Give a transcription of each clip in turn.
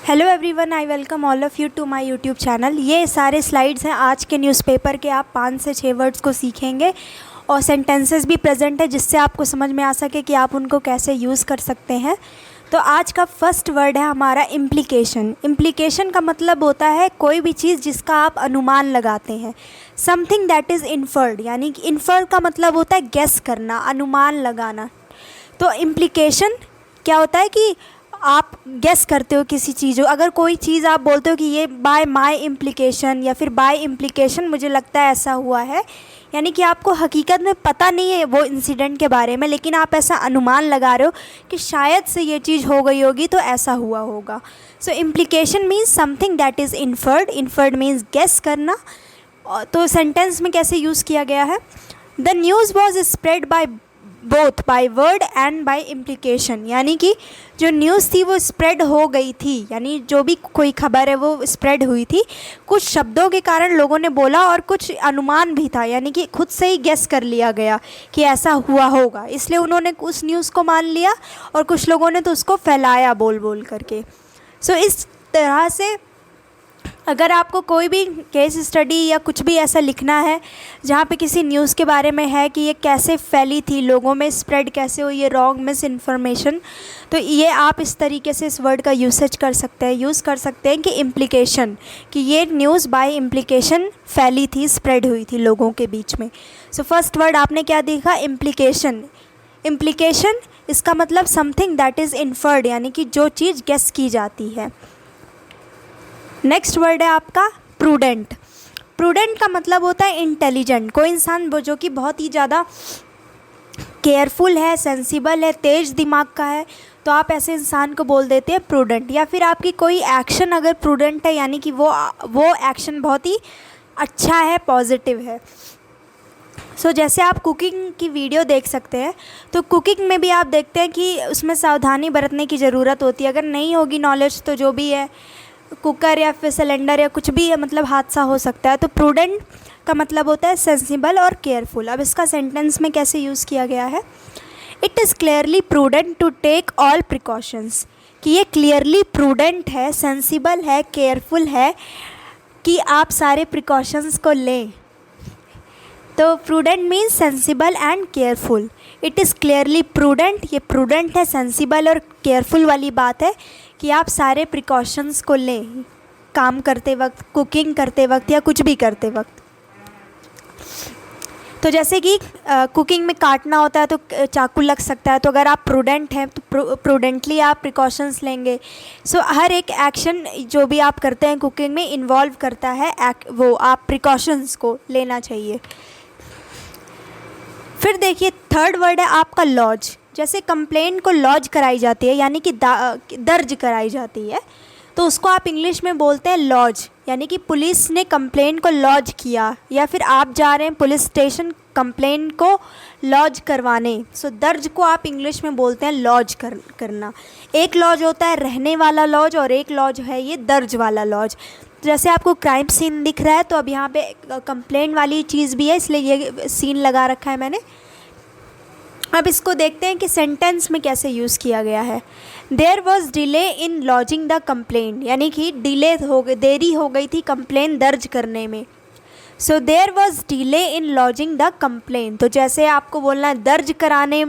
Hello everyone, I welcome all of you to my YouTube channel. ये सारे slides हैं आज के न्यूज़पेपर के। आप 5 से 6 वर्ड्स को सीखेंगे और सेंटेंसेस भी प्रेजेंट है जिससे आपको समझ में आ सके कि आप उनको कैसे यूज़ कर सकते हैं। तो आज का फर्स्ट वर्ड है हमारा इम्प्लीकेशन। इम्प्लीकेशन का मतलब होता है कोई भी चीज़ जिसका आप अनुमान लगाते हैं। समथिंग दैट इज़ इन्फर्ड, यानी कि इन्फर का मतलब होता है गेस करना, अनुमान लगाना। तो इम्प्लीकेशन क्या होता है कि आप गेस करते हो किसी चीज़ को। अगर कोई चीज़ आप बोलते हो कि ये बाय माय इम्प्लीकेशन या फिर बाय इम्प्लीकेशन मुझे लगता है ऐसा हुआ है, यानी कि आपको हकीकत में पता नहीं है वो इंसिडेंट के बारे में, लेकिन आप ऐसा अनुमान लगा रहे हो कि शायद से ये चीज़ हो गई होगी तो ऐसा हुआ होगा। So implication means something that is inferred. Inferred means guess करना। तो सेंटेंस में कैसे यूज़ किया गया है? The news was spread by both by word and by implication, यानी कि जो न्यूज़ थी वो स्प्रेड हो गई थी, यानी जो भी कोई खबर है वो स्प्रेड हुई थी। कुछ शब्दों के कारण लोगों ने बोला और कुछ अनुमान भी था, यानी कि खुद से ही गेस कर लिया गया कि ऐसा हुआ होगा, इसलिए उन्होंने उस न्यूज़ को मान लिया और कुछ लोगों ने तो उसको फैलाया बोल बोल करके। सो इस तरह से अगर आपको कोई भी केस स्टडी या कुछ भी ऐसा लिखना है जहाँ पे किसी न्यूज़ के बारे में है कि ये कैसे फैली थी, लोगों में स्प्रेड कैसे हुई, ये रॉन्ग मिस इन्फॉर्मेशन, तो ये आप इस तरीके से इस वर्ड का यूसेज कर सकते हैं, यूज़ कर सकते हैं कि इम्प्लीकेशन, कि ये न्यूज़ बाय इम्प्लीकेशन फैली थी, स्प्रेड हुई थी लोगों के बीच में। सो फर्स्ट वर्ड आपने क्या देखा? इम्प्लीकेशन। इम्प्लीकेशन इसका मतलब समथिंग दैट इज़ इन्फर्ड, यानी कि जो चीज़ गेस की जाती है। नेक्स्ट वर्ड है आपका प्रूडेंट। प्रूडेंट का मतलब होता है इंटेलिजेंट। कोई इंसान जो कि बहुत ही ज़्यादा केयरफुल है, सेंसिबल है, तेज़ दिमाग का है, तो आप ऐसे इंसान को बोल देते हैं प्रूडेंट। या फिर आपकी कोई एक्शन अगर प्रूडेंट है, यानी कि वो एक्शन बहुत ही अच्छा है, पॉजिटिव है। सो जैसे आप कुकिंग की वीडियो देख सकते हैं, तो कुकिंग में भी आप देखते हैं कि उसमें सावधानी बरतने की ज़रूरत होती है। अगर नहीं होगी नॉलेज तो जो भी है, कुकर या फिर सिलेंडर या कुछ भी है, मतलब हादसा हो सकता है। तो प्रूडेंट का मतलब होता है सेंसिबल और केयरफुल। अब इसका सेंटेंस में कैसे यूज़ किया गया है? It is clearly prudent to take all precautions, कि ये क्लियरली प्रूडेंट है, सेंसिबल है, केयरफुल है कि आप सारे प्रिकॉशंस को लें। तो prudent means sensible and careful. It is clearly prudent, ये प्रूडेंट है, सेंसिबल और केयरफुल वाली बात है कि आप सारे प्रिकॉशंस को लें, काम करते वक्त, कुकिंग करते वक्त या कुछ भी करते वक्त। तो जैसे कि कुकिंग में काटना होता है तो चाकू लग सकता है, तो अगर आप प्रूडेंट हैं तो प्रूडेंटली आप प्रिकॉशंस लेंगे। सो हर एक एक्शन जो भी आप करते हैं कुकिंग में इन्वॉल्व करता है वो आप प्रिकॉशंस को लेना चाहिए। फिर देखिए थर्ड वर्ड है आपका लॉज। जैसे कंप्लेंट को लॉज कराई जाती है, यानी कि दर्ज कराई जाती है, तो उसको आप इंग्लिश में बोलते हैं लॉज, यानी कि पुलिस ने कंप्लेंट को लॉज किया, या फिर आप जा रहे हैं पुलिस स्टेशन कंप्लेंट को लॉज करवाने। सो दर्ज को आप इंग्लिश में बोलते हैं लॉज करना। एक लॉज होता है रहने वाला लॉज और एक लॉज है ये दर्ज वाला लॉज। जैसे आपको क्राइम सीन दिख रहा है, तो अब यहाँ पे कंप्लेंट वाली चीज़ भी है, इसलिए ये सीन लगा रखा है मैंने। अब इसको देखते हैं कि सेंटेंस में कैसे यूज़ किया गया है। There was delay in lodging the complaint, यानी कि डिले हो गई, देरी हो गई थी कंप्लेंट दर्ज करने में। So there was delay in lodging the complaint. तो जैसे आपको बोलना है दर्ज कराने,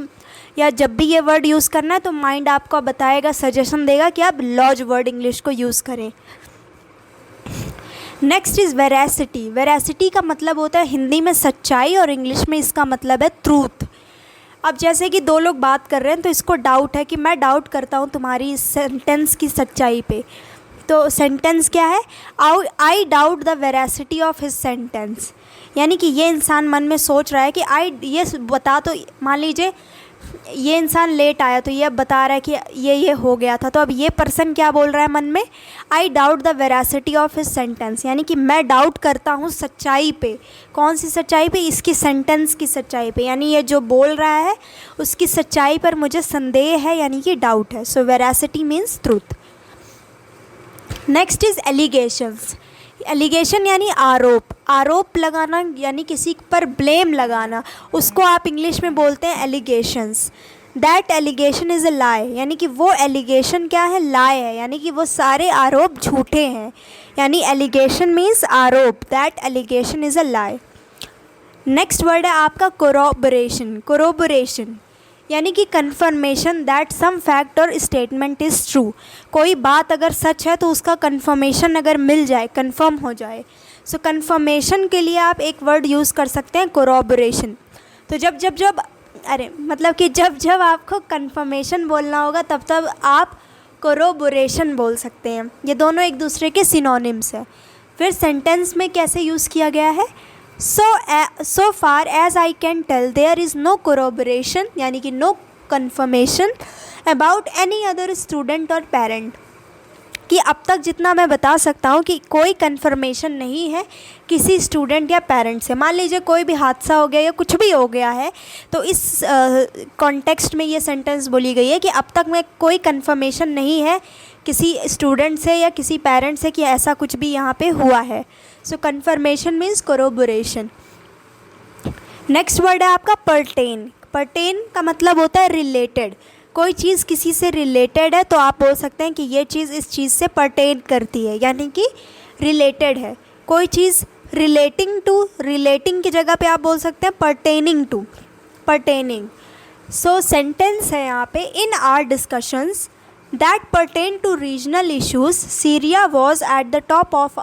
या जब भी ये वर्ड यूज़ करना है तो माइंड आपको बताएगा, सजेशन देगा कि आप लॉज वर्ड इंग्लिश को यूज़ करें। Next is veracity. वेरासिटी का मतलब होता है हिंदी में सच्चाई और इंग्लिश में इसका मतलब है ट्रूथ। अब जैसे कि दो लोग बात कर रहे हैं तो इसको डाउट है कि मैं डाउट करता हूँ तुम्हारी इस सेंटेंस की सच्चाई पे। तो सेंटेंस क्या है? I doubt the veracity of his sentence, यानी कि ये इंसान मन में सोच रहा है कि ये बता, तो मान लीजिए ये इंसान लेट आया तो ये बता रहा है कि ये हो गया था, तो अब ये पर्सन क्या बोल रहा है मन में? I doubt the veracity of his sentence, यानी कि मैं डाउट करता हूँ सच्चाई पे। कौन सी सच्चाई पे? इसकी सेंटेंस की सच्चाई पे, यानी ये जो बोल रहा है उसकी सच्चाई पर मुझे संदेह है, यानी कि डाउट है। So veracity means truth. Next is allegations. Allegation यानी आरोप, आरोप लगाना, यानी किसी पर ब्लेम लगाना, उसको आप इंग्लिश में बोलते हैं allegations. That allegation is a lie, यानी कि वो एलिगेशन क्या है, लाई है, यानी कि वो सारे आरोप झूठे हैं। यानी एलिगेशन मीन्स आरोप, that allegation is a lie. Next word है आपका कोरोबोरेशन। कोरोबोरेशन यानी कि कन्फर्मेशन दैट सम फैक्ट और स्टेटमेंट इज़ ट्रू। कोई बात अगर सच है तो उसका कन्फर्मेशन अगर मिल जाए, कन्फर्म हो जाए। सो कन्फर्मेशन के लिए आप एक वर्ड यूज़ कर सकते हैं, कोरोबोरेशन। तो जब आपको कन्फर्मेशन बोलना होगा तब तब आप कोरोबोरेशन बोल सकते हैं। ये दोनों एक दूसरे के सिनोनिम्स हैं। फिर सेंटेंस में कैसे यूज़ किया गया है, so far as I can tell there is no corroboration, यानी कि no confirmation about any other student or parent, कि अब तक जितना मैं बता सकता हूँ कि कोई कन्फर्मेशन नहीं है किसी स्टूडेंट या पेरेंट से। मान लीजिए कोई भी हादसा हो गया या कुछ भी हो गया है, तो इस कॉन्टेक्स्ट में ये सेंटेंस बोली गई है कि अब तक मैं कोई कन्फर्मेशन नहीं है किसी स्टूडेंट से या किसी पेरेंट से कि ऐसा कुछ भी यहाँ पे हुआ है। सो कन्फर्मेशन मीन्स कोरोबोरेशन। नेक्स्ट वर्ड है आपका पर्टेन। पर्टेन का मतलब होता है रिलेटेड। कोई चीज़ किसी से रिलेटेड है तो आप बोल सकते हैं कि ये चीज़ इस चीज़ से पर्टेन करती है, यानी कि रिलेटेड है। कोई चीज़ रिलेटिंग टू, रिलेटिंग की जगह पे आप बोल सकते हैं pertaining to, pertaining. So sentence है यहाँ पे, in our discussions that pertain to regional issues, Syria was at the top of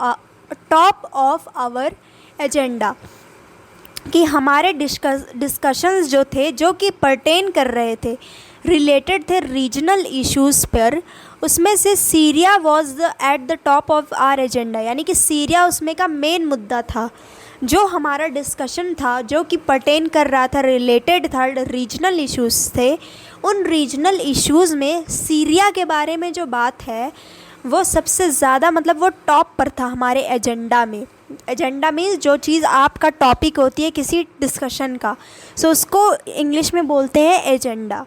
our agenda। कि हमारे डिस्कशंस जो थे, जो कि पर्टेन कर रहे थे, रिलेटेड थे रीजनल इश्यूज़ पर, उसमें से Syria was at the top of our agenda, यानी कि सीरिया उसमें का मेन मुद्दा था। जो हमारा डिस्कशन था जो कि पर्टेन कर रहा था, रिलेटेड था, रीजनल इश्यूज़ थे, उन रीजनल इश्यूज़ में सीरिया के बारे में जो बात है वो सबसे ज़्यादा, मतलब वो टॉप पर था हमारे एजेंडा में। एजेंडा मीन्स जो चीज़ आपका टॉपिक होती है किसी डिस्कशन का, सो उसको इंग्लिश में बोलते हैं एजेंडा।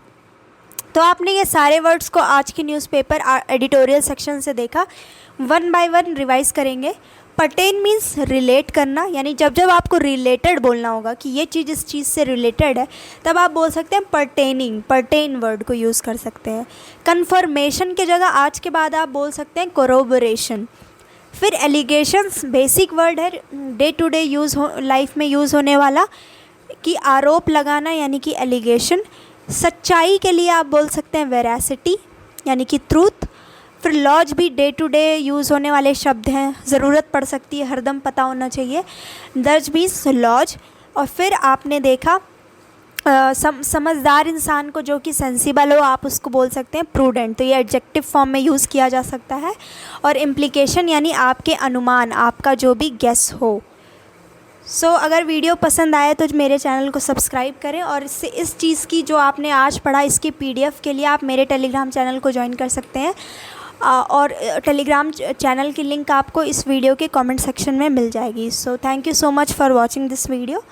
तो आपने ये सारे वर्ड्स को आज के न्यूज़पेपर एडिटोरियल सेक्शन से देखा, वन बाय वन रिवाइज़ करेंगे। पर्टेन मीन्स रिलेट करना, यानी जब आपको रिलेटेड बोलना होगा कि ये चीज़ इस चीज़ से रिलेटेड है, तब आप बोल सकते हैं पर्टेनिंग, पर्टेन वर्ड को यूज़ कर सकते हैं। कन्फर्मेशन की जगह आज के बाद आप बोल सकते हैं कोरोबोरेशन। फिर एलिगेशंस बेसिक वर्ड है, डे टू डे लाइफ में यूज़ होने वाला, कि आरोप लगाना यानी कि एलिगेशन। सच्चाई के लिए आप बोल सकते हैं वेरासिटी यानी कि ट्रूथ। फिर लॉज भी डे टू डे यूज़ होने वाले शब्द हैं, ज़रूरत पड़ सकती है, हरदम पता होना चाहिए। दर्ज मीन्स लॉज। और फिर आपने देखा समझदार इंसान को जो कि सेंसिबल हो, आप उसको बोल सकते हैं प्रूडेंट, तो ये एडजेक्टिव फॉर्म में यूज़ किया जा सकता है। और इम्प्लीकेशन यानी आपके अनुमान, आपका जो भी गेस हो। सो अगर वीडियो पसंद आए तो मेरे चैनल को सब्सक्राइब करें, और इससे इस चीज़ की जो आपने आज पढ़ा इसकी PDF के लिए आप मेरे टेलीग्राम चैनल को ज्वाइन कर सकते हैं। और टेलीग्राम चैनल की लिंक आपको इस वीडियो के कमेंट सेक्शन में मिल जाएगी। So thank you so much for watching this video.